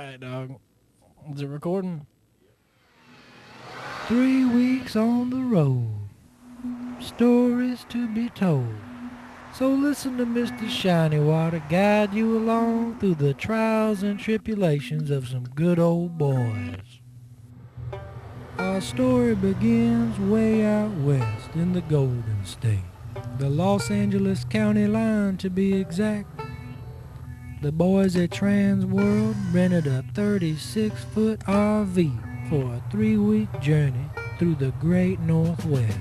right, dog. Is it recording? 3 weeks on the road, stories to be told. So listen to Mr. Shinywater guide you along through the trials and tribulations of some good old boys. Our story begins way out west in the Golden State, the Los Angeles County line to be exact. The boys at Trans World rented a 36-foot RV for a 3-week journey through the great Northwest.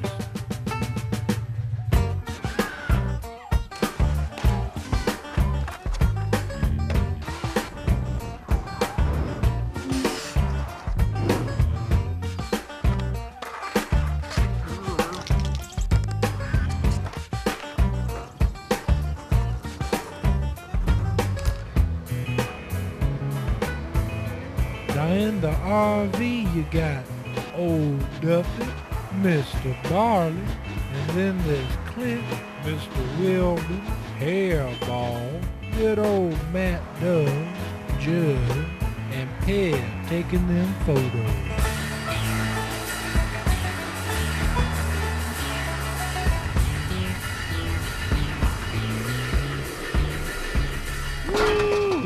Now in the RV you got Old Duffy, Mr. Barley, and then there's Clint, Mr. Wilbur, Hairball, good old Matt Dove, Judd, and Ped taking them photos.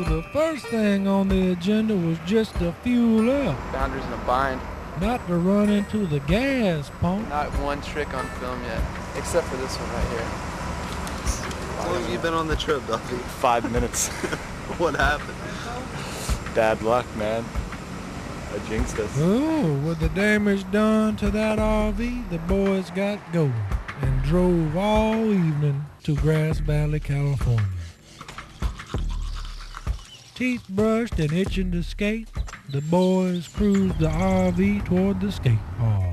The first thing on the agenda was just to fuel up, Boundaries in a bind. not to run into the gas pump. Not one trick on film yet, except for this one right here. How long have you been on the trip, Duffy? 5 minutes. What happened? Bad luck, man. I jinxed us. Oh, with the damage done to that RV, the boys got going and drove all evening to Grass Valley, California. Teeth brushed and itching to skate, the boys cruised the RV toward the skate park.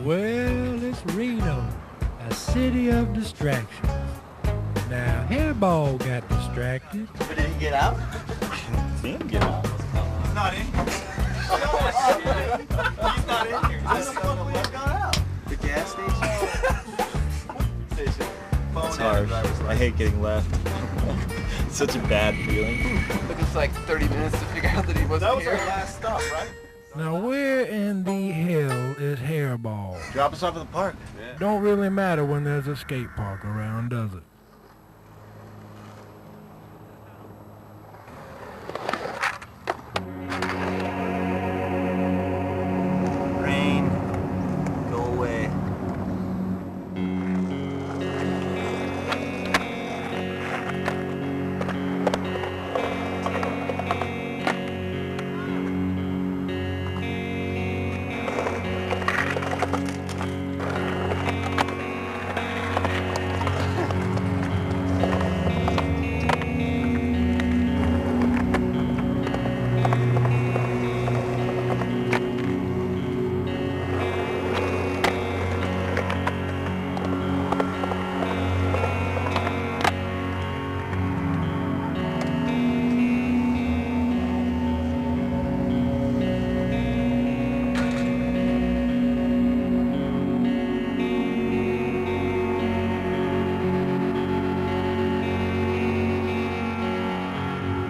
Well, it's Reno, a city of distractions. Now, Hairball got distracted. But did he get out? See him get out. Not in here. He's not in here. How the fuck we have got out? The gas station. It's hard. I hate getting left. It's such a bad feeling. Took us like 30 minutes to figure out that he wasn't That was here. our last stop, right? Now, where in the hell is Hairball? Drop us off at the park. Don't really matter when there's a skate park around, does it? Rain, go away.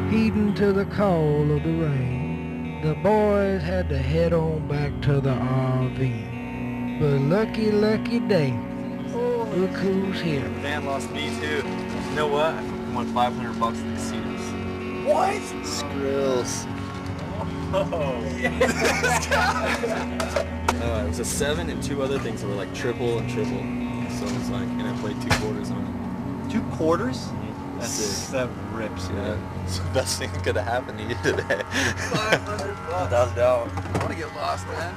Heeding to the call of the rain, the boys had to head on back to the RV. But lucky day, look who's here. Van lost me too. You know what? I won $500 at the casinos. What? Skrills. Oh. It was a 7 and 2 other things that were like triple and triple. So it's like, and I played 2 quarters on it. 2 quarters? That rips, man. It's the best thing that could have happened to you today. 500 bucks. Without a doubt. I want to get lost, man.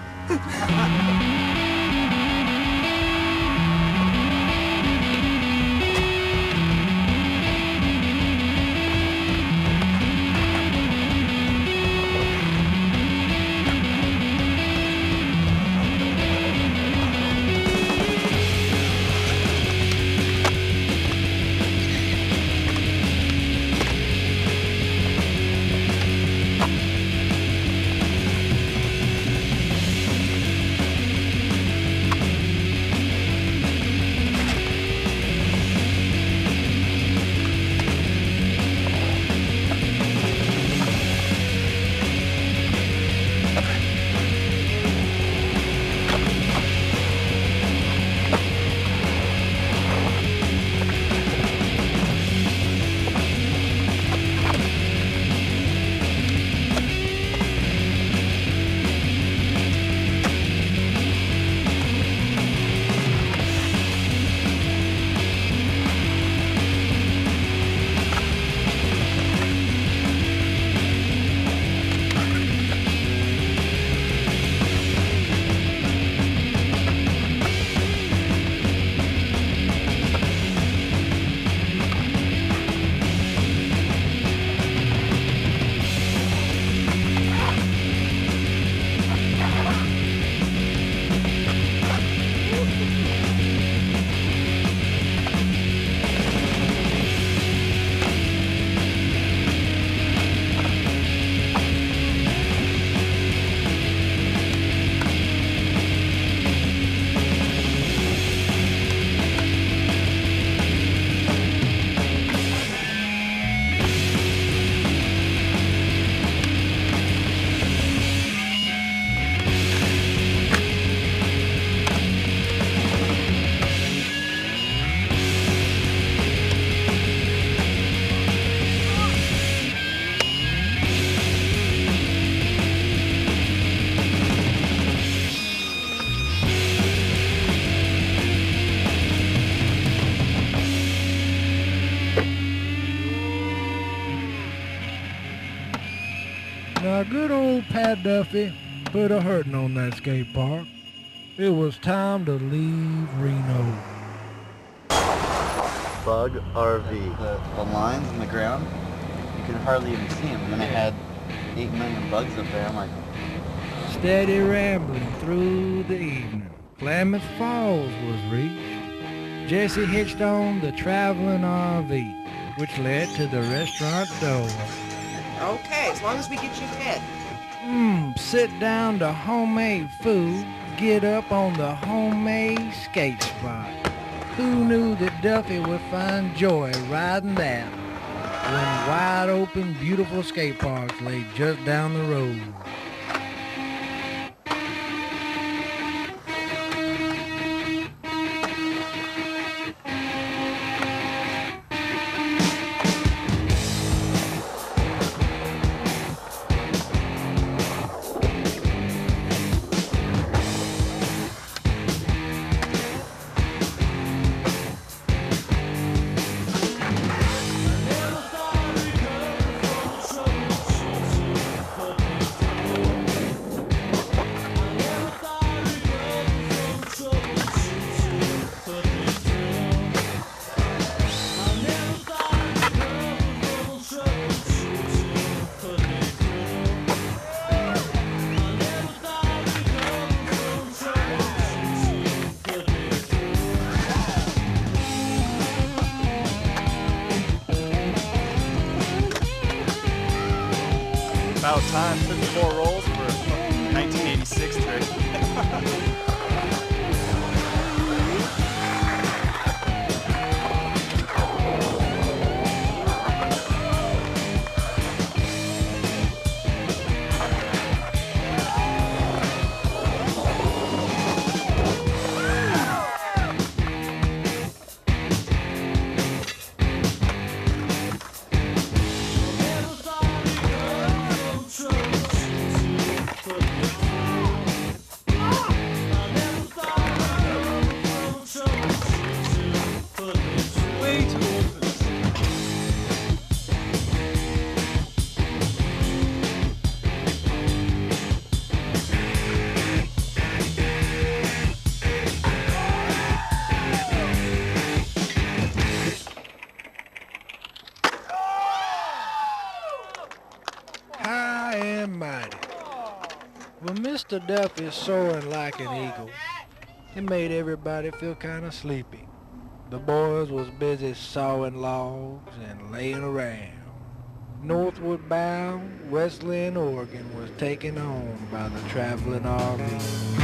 Now, good old Pat Duffy put a hurting on that skate park. It was time to leave Reno. Bug RV. The lines in the ground, you can hardly even see them. And then I had 8 million bugs up there. I'm like, Steady rambling through the evening, Klamath Falls was reached. Jesse hitched on the traveling RV, which led to the restaurant door. Okay, as long as we get you fed. Sit down to homemade food, get up on the homemade skate spot. Who knew that Duffy would find joy riding that when wide open, beautiful skate parks lay just down the road? About time. Took 4 rolls for a 1986 trick. Well, Mr. Duffy soaring like an eagle. It made everybody feel kind of sleepy. The boys was busy sawing logs and laying around. Northward bound, Wesleyan, Oregon was taken on by the traveling RV.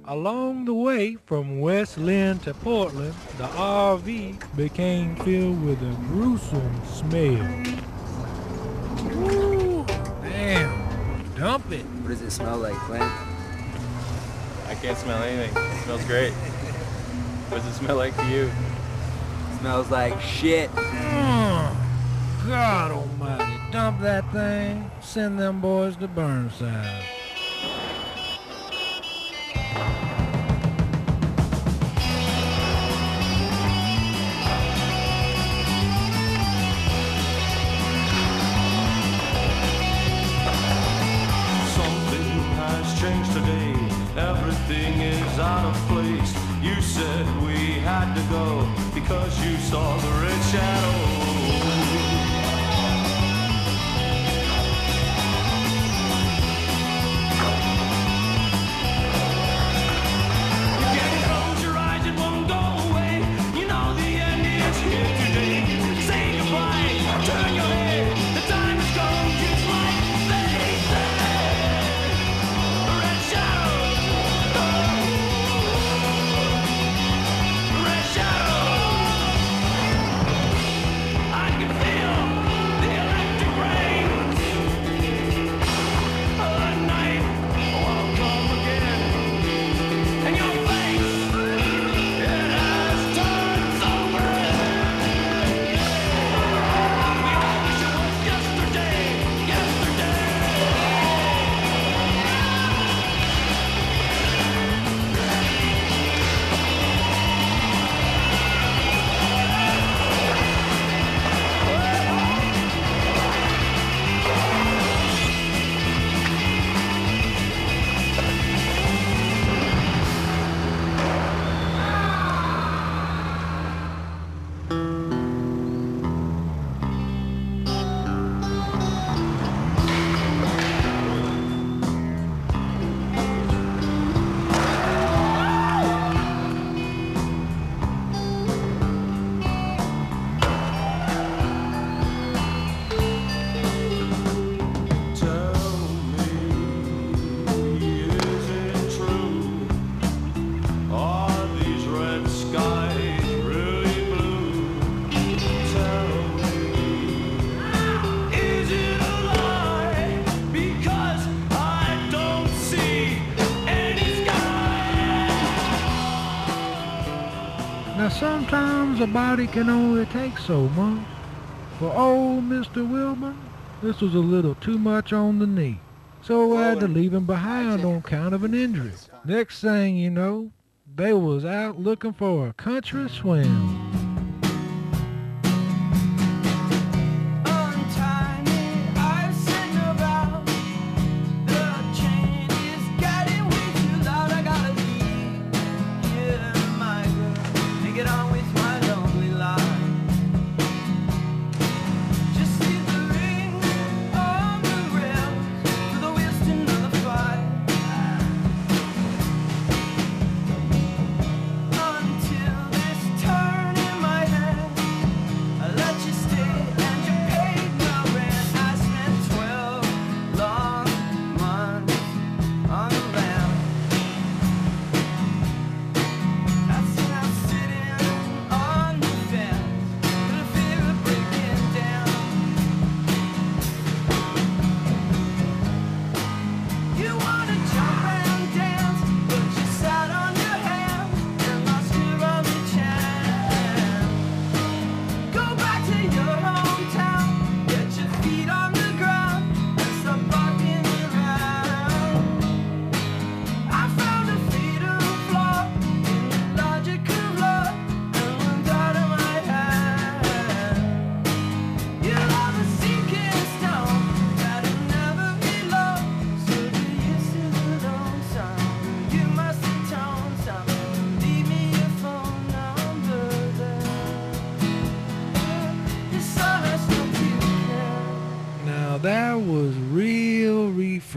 Along the way from West Lynn to Portland, the RV became filled with a gruesome smell. Woo! Damn! Dump it! What does it smell like, Clint? I can't smell anything. It smells great. What does it smell like to you? It smells like shit. God almighty, dump that thing. Send them boys to Burnside. Everything is out of place. You said we had to go because you saw the red shadow. Now sometimes a body can only take so much. For old Mr. Wilburn, this was a little too much on the knee. So I had to leave him behind on account of an injury. Next thing you know, they was out looking for a country swim. Until this turn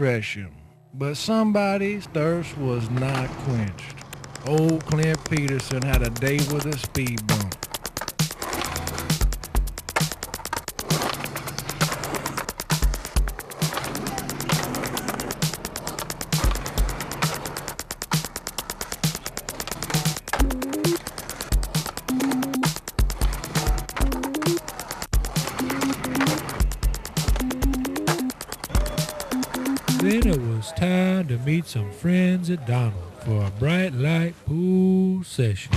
refresh him, but somebody's thirst was not quenched. Old Clint Peterson had a day with a speed bump. Then it was time to meet some friends at Donald for a bright light pool session.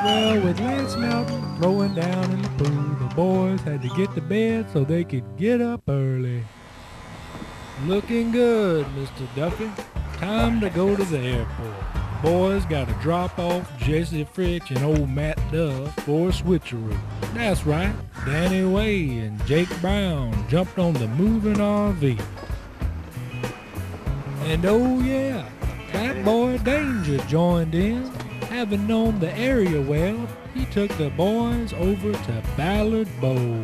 Well, with Lance Melton throwing down in the pool, the boys had to get to bed so they could get up early. Looking good, Mr. Duffy. Time to go to the airport. Boys got to drop off Jesse Fritch and old Matt Duff for a switcheroo. That's right, Danny Way and Jake Brown jumped on the moving RV. And oh yeah, Fat Boy Danger joined in. Having known the area well, he took the boys over to Ballard Bowl.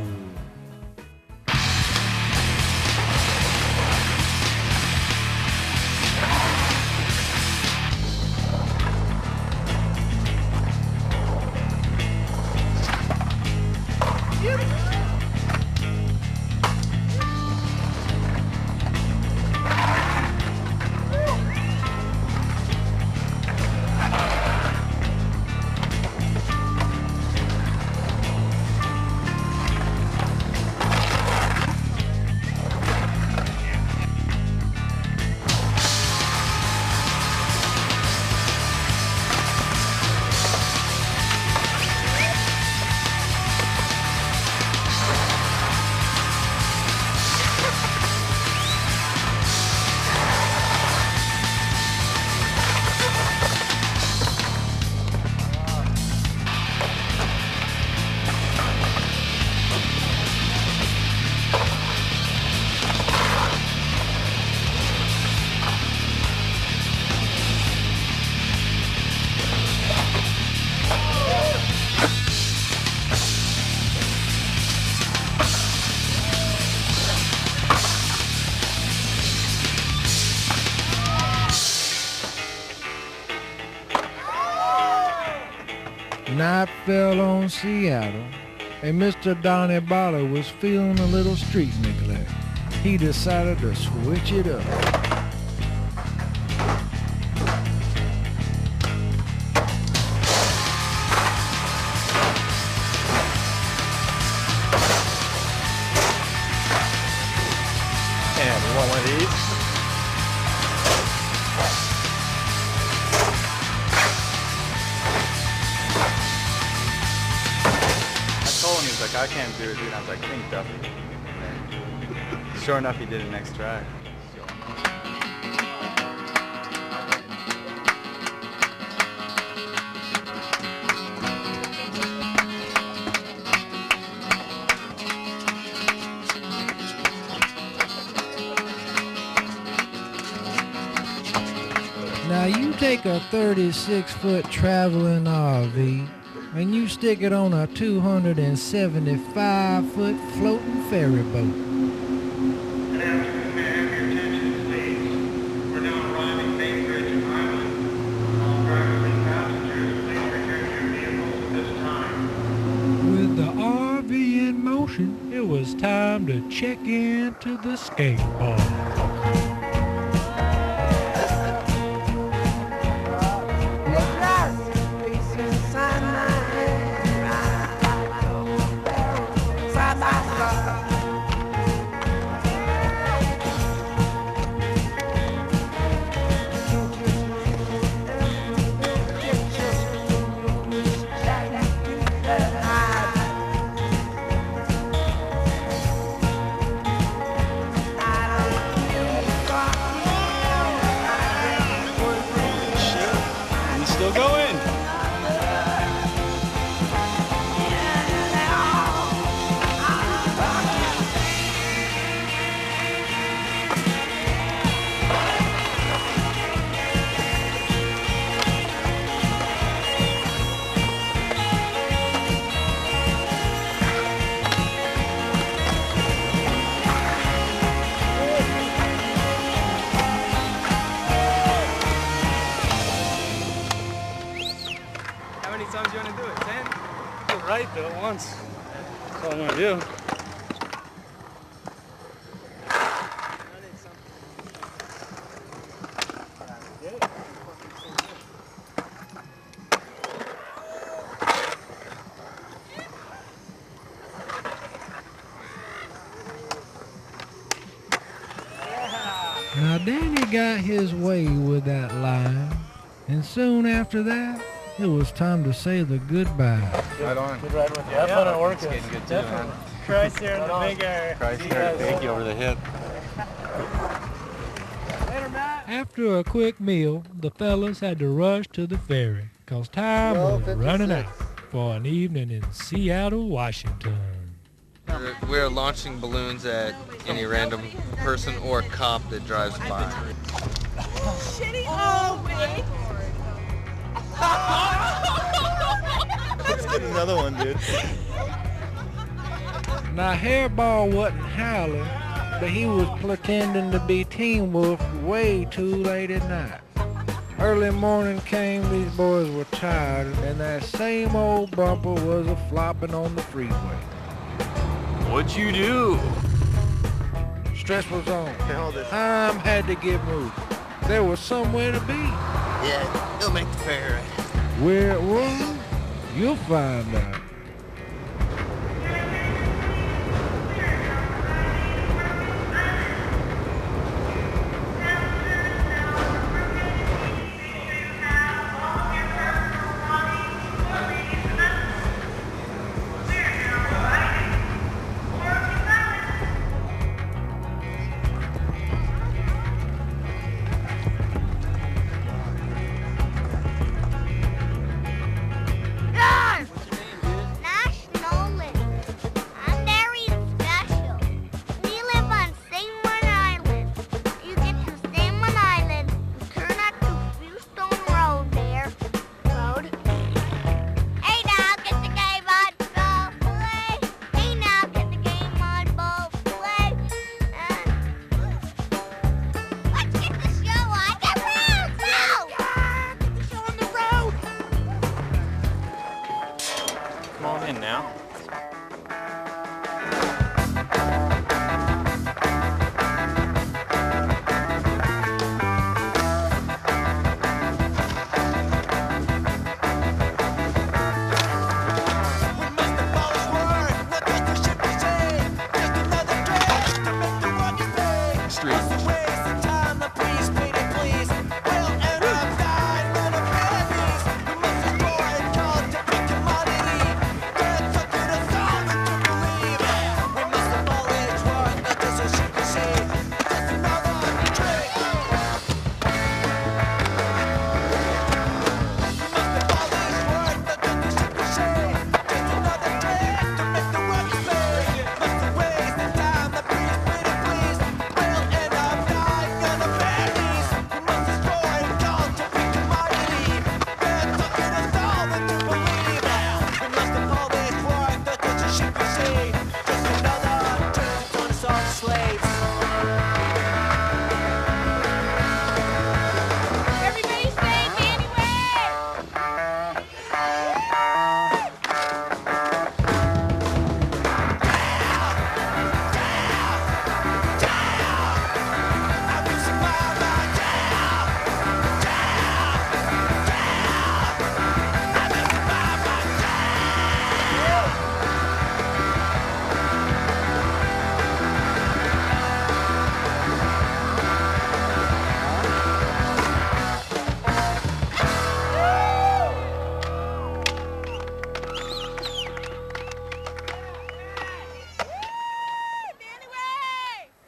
Night fell on Seattle, and Mr. Donnie Barlow was feeling a little street neglect. He decided to switch it up. And you want one of these? I told him, he was like, I can't do it, dude. I was like, think Duffy. Sure enough, he did it next track. Now you take a 36-foot traveling RV and you stick it on a 275-foot floating ferry boat. With the RV in motion, it was time to check into the skate park. Still going. How many times do you want to do it? 10? You're right though, once. That's all I'm gonna do. Now Danny got his way with that line, and soon after that, it was time to say the goodbye. Right on. Good ride with you. Have fun at work. It's getting good too, man. Christ here in the big area. Christ here, thank you over the hip. Later, Matt. After a quick meal, the fellas had to rush to the ferry, 'cause time was running out for an evening in Seattle, Washington. We're launching balloons at any random person or cop that drives by. Shitty old me. Let's get another one, dude. Now Hairball wasn't howling, but he was pretending to be Teen Wolf way too late at night. Early morning came, these boys were tired, and that same old bumper was a-flopping on the freeway. What'd you do? Stress was on. Time had to get moving. There was somewhere to be. Yeah, it'll make the ferry. Where it was, you'll find out.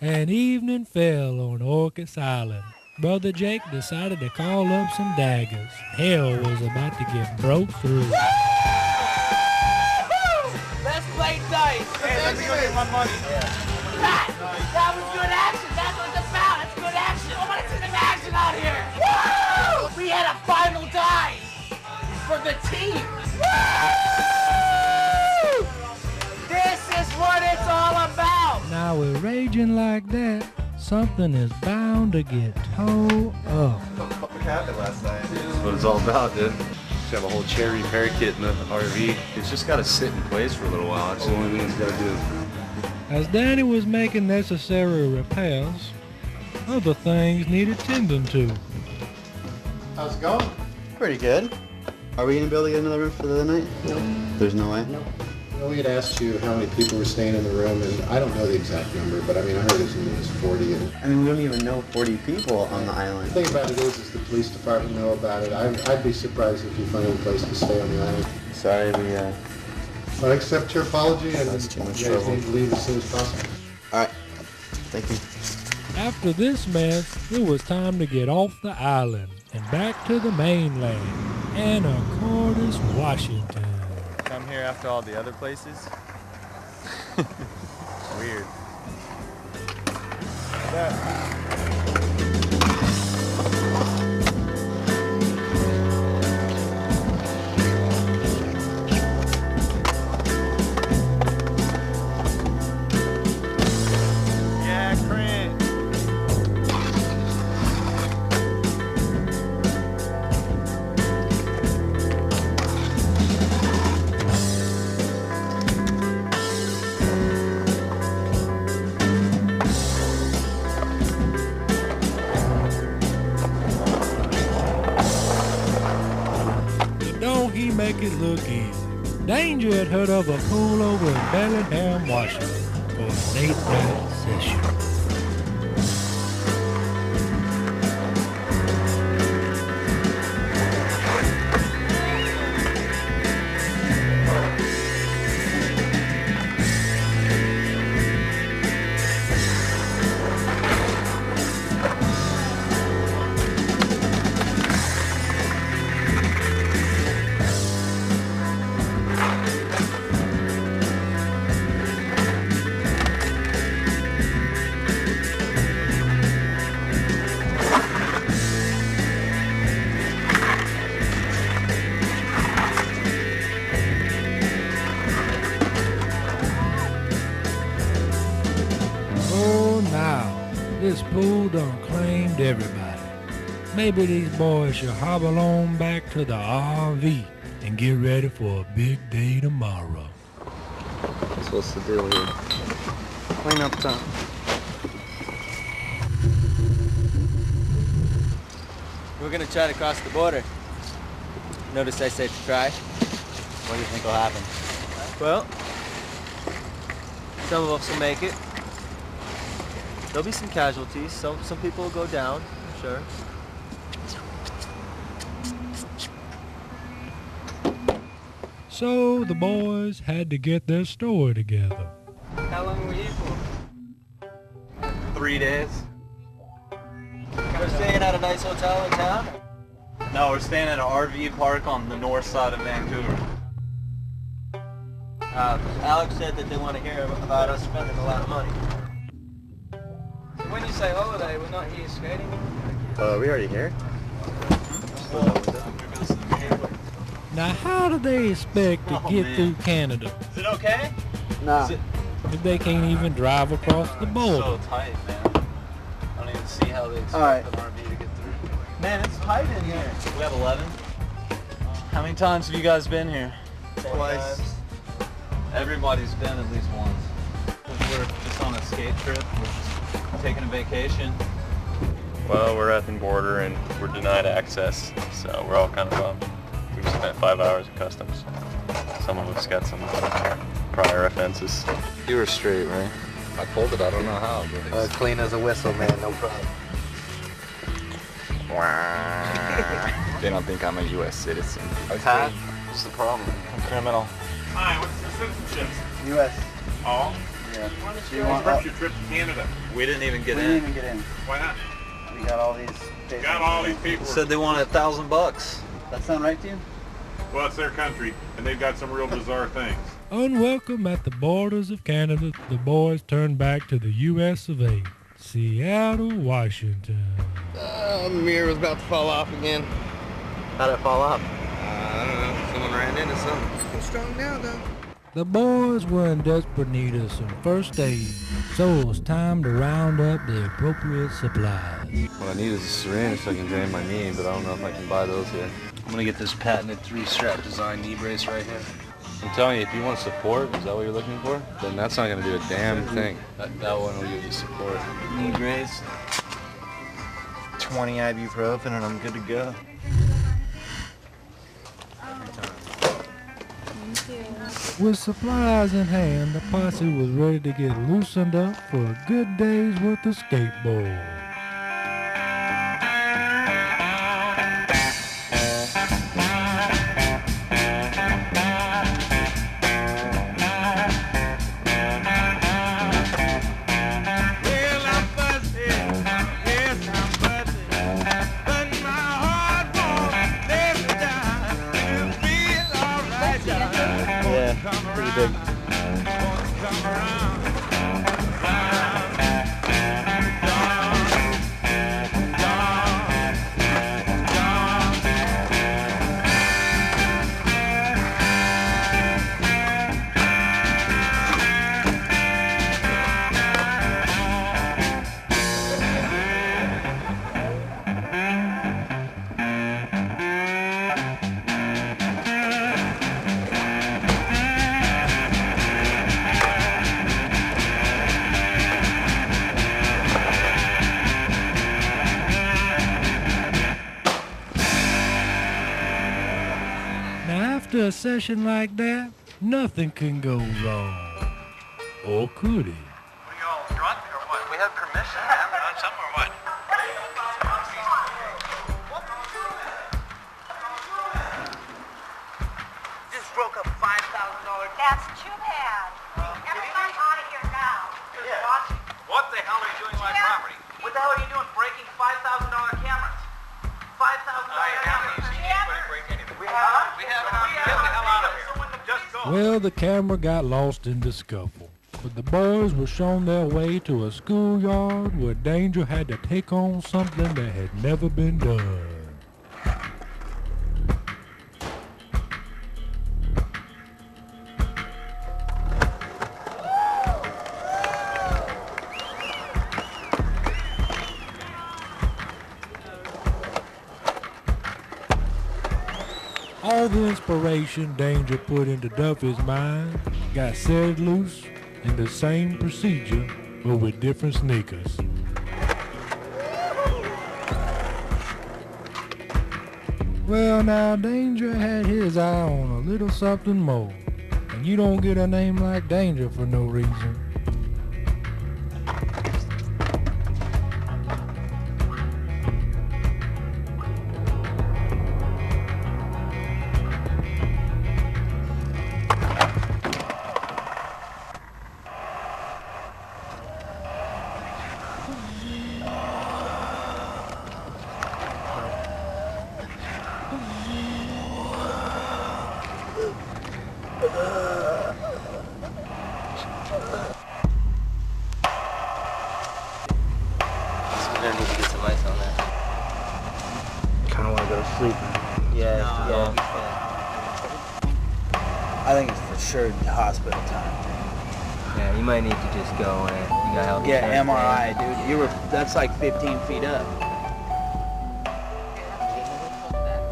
and evening fell on Orcas Island. Brother Jake decided to call up some daggers. Hell was about to get broke through. Let's play dice. Hey, let me go get my money. That was good action. That's what it's about. It's good action. I want to see some action out here. Woo! We had a final dice for the team. Woo! This is what it's all about. Now with raging like that, something is bound to get towed up. What happened last night? That's what it's all about, dude. Just have a whole cherry repair kit in the RV. It's just got to sit in place for a little while. That's the only thing it's got to do. As Danny was making necessary repairs, other things needed tending to. How's it going? Pretty good. Are we gonna be able to get another room for the night? No. There's no way? No. Well, we had asked you how many people were staying in the room, and I don't know the exact number, but I mean, I heard as many as 40. And I mean, we don't even know 40 people on the island. the thing about it is the police department know about it. I'd be surprised if you find a place to stay on the island. Sorry, I accept your apology, and That's too much you guys trouble. need to leave as soon as possible. Alright. Thank you. After this mess, it was time to get off the island and back to the mainland, Anacortes, Washington. Come here after all the other places. Weird. Yeah, Crant. Don't he make it look easy? Danger had heard of a pool over in Bellingham, Washington for a late night session. Oh, now, this pool done claimed everybody. Maybe these boys should hobble on back to the RV and get ready for a big day tomorrow. So what's the deal here? Clean up time. We're gonna try to cross the border. Notice I said try. What do you think will happen? Well, some of us will make it. There'll be some casualties. Some people will go down, I'm sure. So the boys had to get their story together. How long were you for? 3 days. We're staying at a nice hotel in town? No, we're staying at an RV park on the north side of Vancouver. Alex said that they want to hear about us spending a lot of money. So when you say holiday, we're not here skating? Are we already here? Now how do they expect to get through Canada Is it okay? Nah. if they can't even drive across the border? So tight, man. I don't even see how they expect Alright. an RV to get through. Man, it's tight in here. We have 11. How many times have you guys been here? Twice. Everybody's been at least once. We're just on a skate trip. We're just taking a vacation. Well, we're at the border and we're denied access, so we're all kind of bummed. We spent 5 hours at customs. Some of us got some prior offenses. You were straight, right? I pulled it. I don't know how, but Clean as a whistle, man. No problem. they don't think I'm a U.S. citizen. Pat? What's the problem? I'm criminal. Hi, what's your citizenship? U.S. Oh? Yeah. So you want your trip to Canada? We didn't even get We in. didn't even get in. Why not? We got all these. Got all these people. Said they wanted $1,000. That sound right to you? Well, it's their country, and they've got some real bizarre things. Unwelcome at the borders of Canada, the boys turned back to the U.S. of A. Seattle, Washington. The mirror was about to fall off again. How'd it fall off? I don't know. Someone ran into something. It's strong now, though. The boys were in desperate need of some first aid, so it was time to round up the appropriate supplies. What I need is a syringe so I can drain my knee, but I don't know if I can buy those here. I'm gonna get this patented 3-strap design knee brace right here. I'm telling you, if you want support, is that what you're looking for? Then that's not gonna do a damn thing. That one will give you support. Knee brace. 20 ibuprofen and I'm good to go. With supplies in hand, the posse was ready to get loosened up for a good day's worth of skateboard. Pretty big. After a session like that, nothing can go wrong. Or could it? We all drunk or what? We had permission, man. On something or what? Just broke a $5,000. That's too bad. Everybody out of here now. What the hell are you doing on my property? What the hell are you doing breaking $5,000 cameras? $5,000 cameras. We haven't. Get the hell out of here. Just go. Well, the camera got lost in the scuffle, but the boys were shown their way to a schoolyard where Danger had to take on something that had never been done. All the inspiration Danger put into Duffy's mind got set loose in the same procedure, but with different sneakers. Well, now Danger had his eye on a little something more, and you don't get a name like Danger for no reason. I need to get some ice on that. Kind of want to go to sleep. Yeah. I think it's for sure hospital time. Yeah, you might need to just go and you got help. Yeah, MRI, dude. That's like 15 feet up.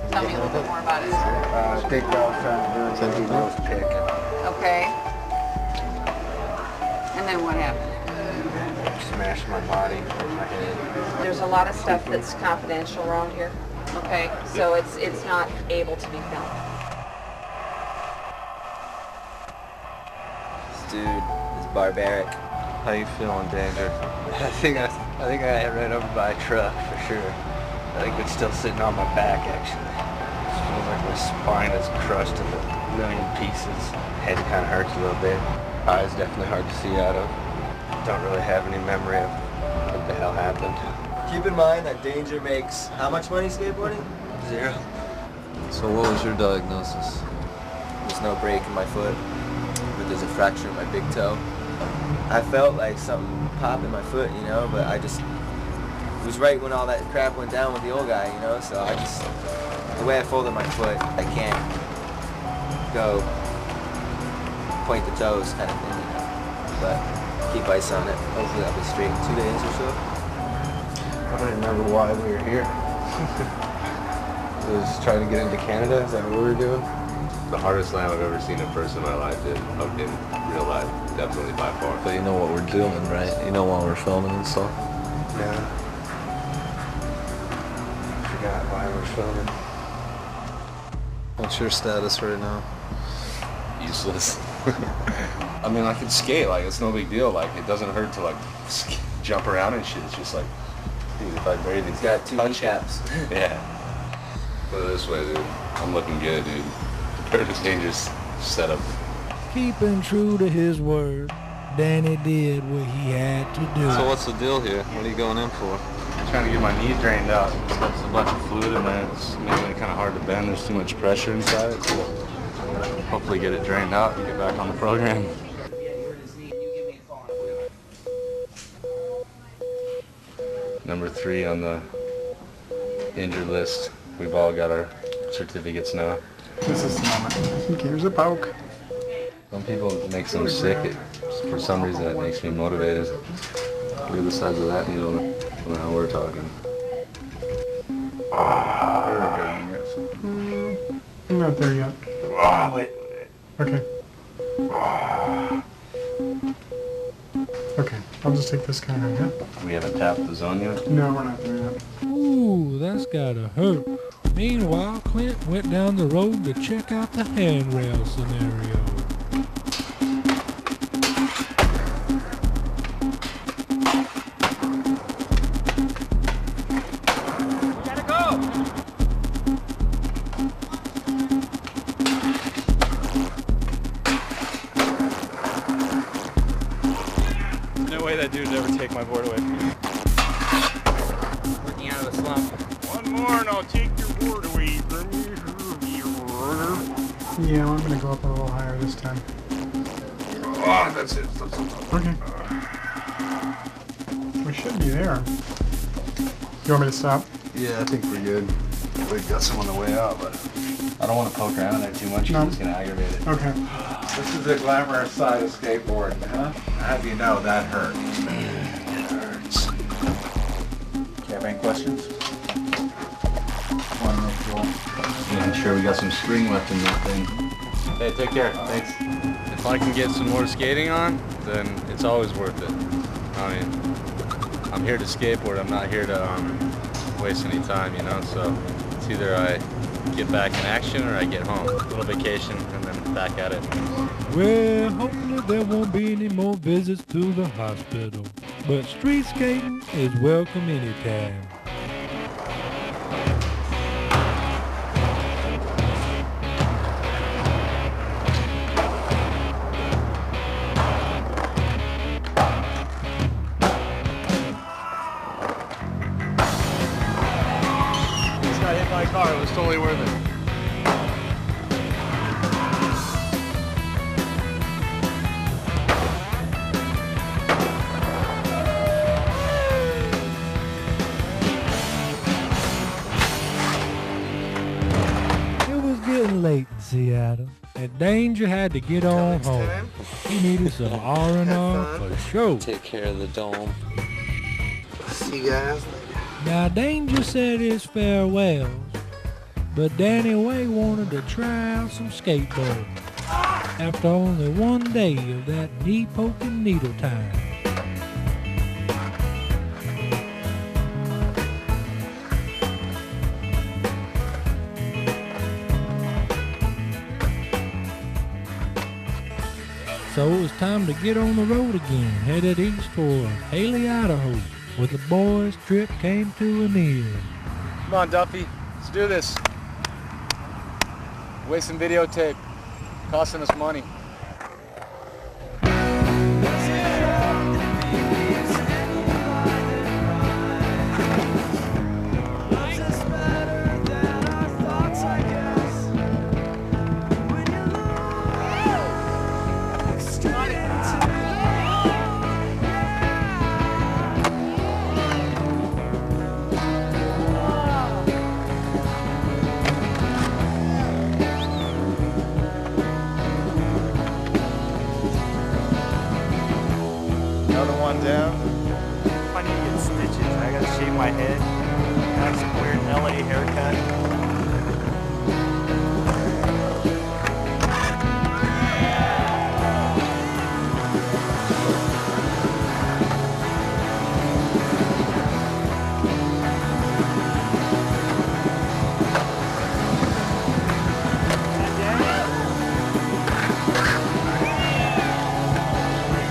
Tell me a little bit more about it. I think I was trying to do it. Said he knows pick. Okay. And then what happened? Smashed my body, my head. There's a lot of stuff that's confidential around here. Okay, so it's not able to be filmed. This dude is barbaric. How you feeling, Danger? I think I got ran over by a truck for sure. I think it's still sitting on my back actually. It feels like my spine is crushed into a million pieces. Head kind of hurts a little bit. Eyes definitely hard to see out of. don't really have any memory of what the hell happened. Keep in mind that Danger makes how much money skateboarding? 0. So what was your diagnosis? There's no break in my foot, but there's a fracture in my big toe. I felt like something popped in my foot, you know, but it was right when all that crap went down with the old guy, you know, so the way I folded my foot, I can't go point the toes kind of thing, you know, but keep ice on it. Hopefully I'll be straight in 2 days or so. I don't remember why we were here. It was trying to get into Canada, is that what we were doing? The hardest land I've ever seen in person in my life, dude. In real life, definitely by far. But you know what we're doing, right? You know why we're filming and stuff? Yeah. Forgot why we're filming. What's your status right now? Useless. I mean, I can skate, like, it's no big deal. Like, it doesn't hurt to, like, jump around and shit. It's just like, dude, if I breathe, He's got 2 kneecaps. Yeah. Put it this way, dude. I'm looking good, dude. Perfect Danger's setup. Keeping true to his word, Danny did what he had to do. So what's the deal here? What are you going in for? I'm trying to get my knee drained out. There's a bunch of fluid in there. It's making it kind of hard to bend. There's too much pressure inside it. So hopefully get it drained out and get back on the program. Number 3 on the injured list. We've all got our certificates now. This is the moment. Here's a poke. Some people it makes them sick. For some reason it makes me motivated. Look at the size of that needle. Now we're talking. I'm not there yet. Wait. Okay. Okay, I'll just take this guy right here. We haven't tapped the zone yet? No, we're not there yet. Ooh, that's gotta hurt. Meanwhile, Clint went down the road to check out the handrail scenario. No way that dude would ever take my board away from me. Working out of a slump. One more and I'll take your board away from you. Yeah, I'm gonna go up a little higher this time. Oh, that's it. Okay. We should be there. You want me to stop? Yeah, I think we're good. We've got some on the way out, but I don't want to poke around in there too much. No. It's going to aggravate it. Okay. This is the glamorous side of skateboarding, huh? How do you know that hurts? It hurts. Do you have any questions? Yeah, I'm sure we got some spring left in that thing. Hey, take care. Thanks. If I can get some more skating on, then it's always worth it. I mean, I'm here to skateboard. I'm not here to waste any time, you know, so it's either I get back in action or I get home. A little vacation and then back at it. Well, hopefully there won't be any more visits to the hospital. But street skating is welcome anytime. This guy hit my car. It was totally worth it. It was getting late in Seattle, and Danger had to get on home. He needed some R&R for sure. Take care of the dome. See you guys later. Now Danger said his farewells, but Danny Way wanted to try out some skateboarding after only one day of that knee-poking needle time. So it was time to get on the road again, headed east for Haley, Idaho, where the boys' trip came to an end. Come on, Duffy. Let's do this. Wasting videotape. Costing us money. stitches. I gotta shave my head. I have some weird LA haircut.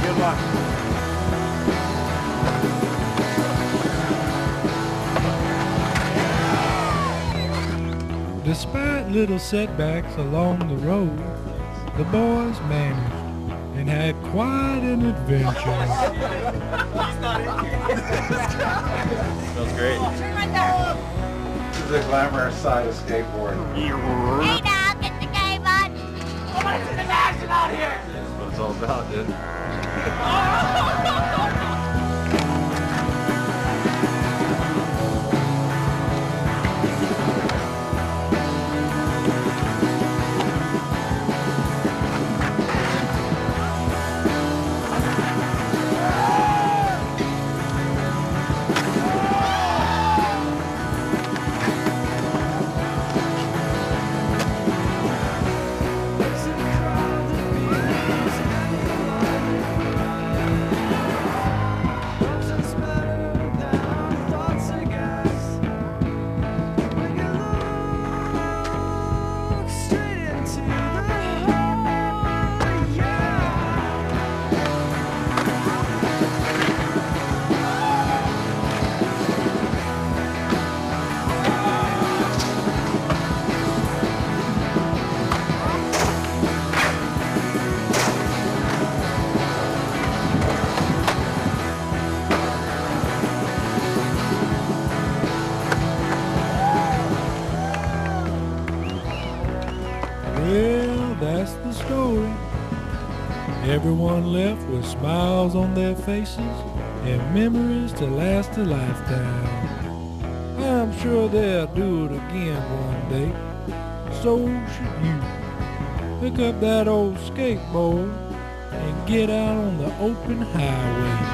Good luck. Despite little setbacks along the road, the boys managed and had quite an adventure. Smells great. This is the glamorous side of skateboarding. Hey now, get the game on. I want to see the action out here. That's what it's all about, dude. Well, that's the story. Everyone left with smiles on their faces and memories to last a lifetime. I'm sure they'll do it again one day. So should you. Pick up that old skateboard and get out on the open highway.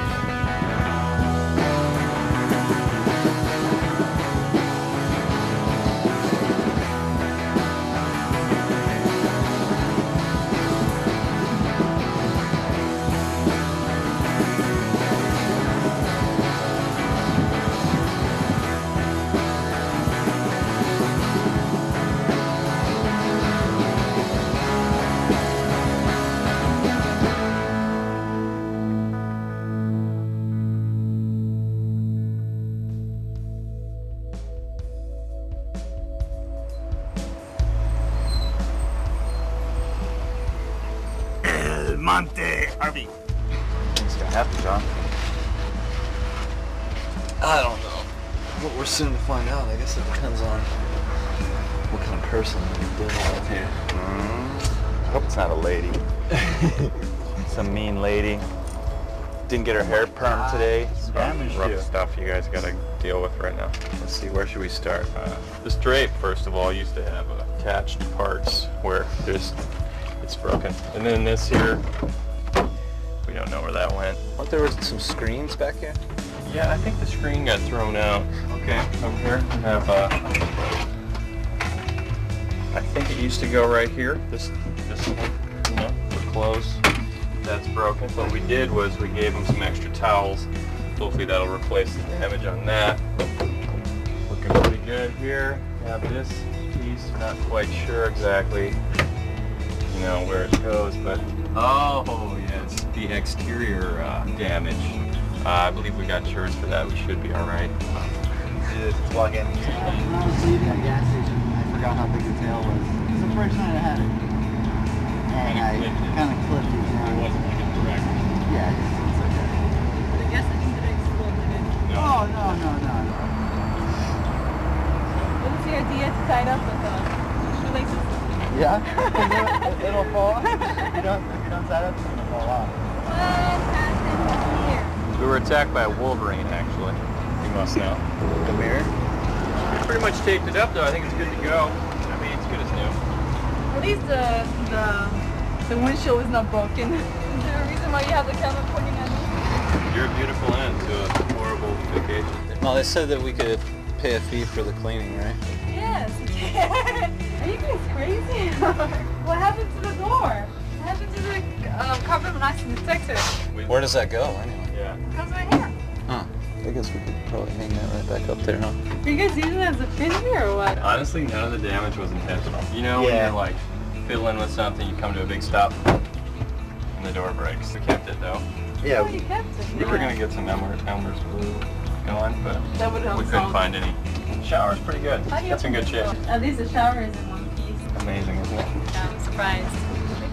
Monte RV. What's gonna happen, John? I don't know. But we're soon to find out. I guess it depends on what kind of person we're dealing with here. I hope it's not a lady. Some mean lady. Didn't get her hair permed today. Rough stuff you guys gotta deal with right now. Let's see, where should we start? This drape, first of all, used to have attached parts where it's broken. And then this here, we don't know where that went. Thought there was some screens back here? Yeah, I think the screen got thrown out. Okay, over here we have, I think it used to go right here. This one, you know, for clothes. That's broken. What we did was we gave them some extra towels. Hopefully that'll replace the damage on that. Looking pretty good here. We have this piece, not quite sure exactly, you know, where it goes, but oh yeah, it's the exterior damage. I believe we got insurance for that. We should be all right. Just plug in. When I was leaving the gas station, I forgot how big the tail was. It was the first night I had it. And I kind of clipped it. It wasn't like a direct. Yeah, it's okay. But I guess it didn't explode, did it? No. No. What is the idea to tie it up with shoelaces? Yeah, it'll fall. If you don't tie it up, it's gonna fall off. What happened here? We were attacked by a wolverine, actually. You must know. The mirror? We pretty much taped it up, though. I think it's good to go. I mean, it's good as new. At least the windshield is not broken. Is there a reason why you have the camera pointing at me? You're a beautiful end to a horrible vacation. Oh, they said that we could pay a fee for the cleaning, right? Yes. Are you guys crazy? What happened to the door? What happened to the carbon monoxide detector? Where does that go, anyway? Yeah. It goes right here. Huh. I guess we could probably hang that right back up there, huh? Are you guys using it as a frisbee or what? Honestly, none of the damage was intentional. You know, when you're like fiddling with something, you come to a big stop, and the door breaks. We kept it though. Yeah. Oh, you kept it. We were gonna get some Elmer's glue going, but That would help we couldn't solve find any. Shower's pretty good. How do you It's in good shape. At least the shower is in one piece. Amazing, isn't it? I'm surprised.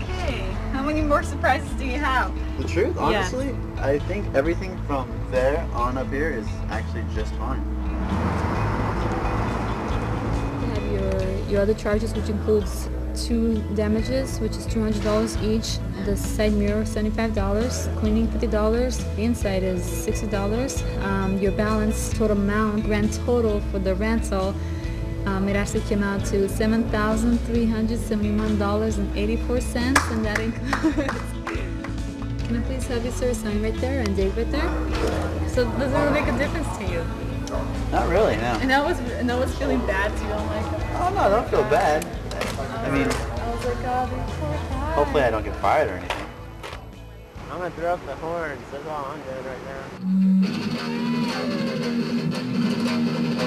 Okay. How many more surprises do you have? The truth, Yeah. honestly, I think everything from there on up here is actually just fine. You have your other charges, which includes 2 damages, which is $200 each. The side mirror, $75. Cleaning, $50. The inside is $60. Your balance, total amount, grand total for the rental, it actually came out to $7,371.84, and that includes. Can I please have you, sir, sign right there and date right there? So does it really make a difference to you? Not really, no. And I was feeling bad too. I'm like, Oh no, don't feel bad. I mean, I was like, oh, the poor guy. hopefully I don't get fired or anything. I'm gonna throw up the horns. That's all I'm doing right now.